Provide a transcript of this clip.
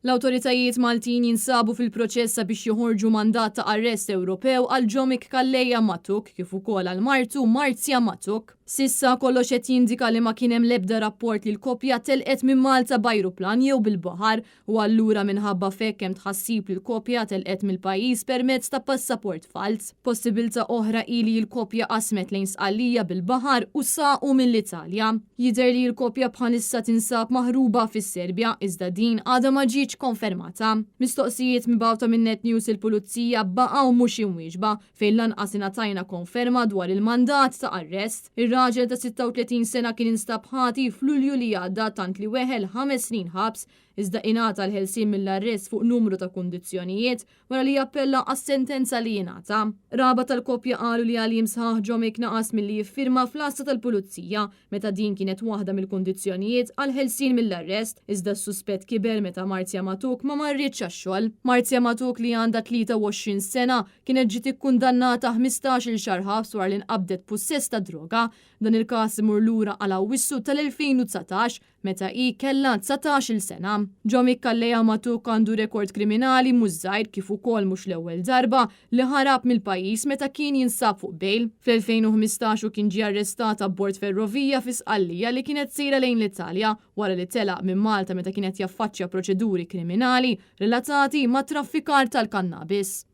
L-awtoritajiet Maltin jinsabu fil-proċess sabiex joħorġu mandat ta' arrest Ewropew għal Ġomik Kalleja Matuk kif ukoll għal martu Marzja Matuk. Sissa kollox qed jindika li ma kien hemm l-ebda rapport li l-koppja telqet minn Malta b'ajruplan jew bil-baħar u allura minħabba fekk hemm tħassib li l-koppja telqet mill-pajjiż permezz ta' passaport fals. Possibilità oħra ili l-koppja qasmet lejn sqallija bil-baħar u saqu mill-Italja. Jidher li l-koppja bħalissa tinsab maħruba fis-Serbja iżda din għadha ma ġietx konfermata. Mistoqsijiet mibgħuta minn Net News il-Pulizija baqgħu mhux imwieġba fejn lanqas ingħatajna konferma dwar il-mandat ta' arrest. Ir-raġel ta' 36 sena kien instab ħati f'Lulju li għadda tant li weħel 5 snin ħabs iżda ingħata l-ħelsien mill-arrest fuq numru ta' kundizzjonijiet wara li jappella għas-sentenza li jingħata. Raba tal-koppja qalu li għalim sħaħ Ġomik naqas milli jiffirma fl-asta tal-Pulizija meta din kienet waħda mill-kundizzjonijiet għal ħelsien mill-arrest iżda s-suspett kiber meta Marzja Matuk ma marritx għax-xogħol. Marzja Matuk li għandha 23 sena kienet ġiet ikkundannata 15-il xahar ħabs wara li nqabdet possess ta' droga. Dan il-każ imur lura għal Awwissu tal-2019 meta hi kellha 19-il sena. Ġomik Kalleja Matuk għandu rekord kriminali mhux żgħir kif ukoll mhux l-ewwel darba li ħarab mill-pajjiż meta kien jinsab fuq bejl. Fl-2015 kien ġie arrestata b'bord ferrovija fi Sqallija li kienet sejra lejn l-Italja wara li telaq minn Malta meta kienet jaffaċċja proċeduri kriminali relatati ma' traffikar tal-kannabis.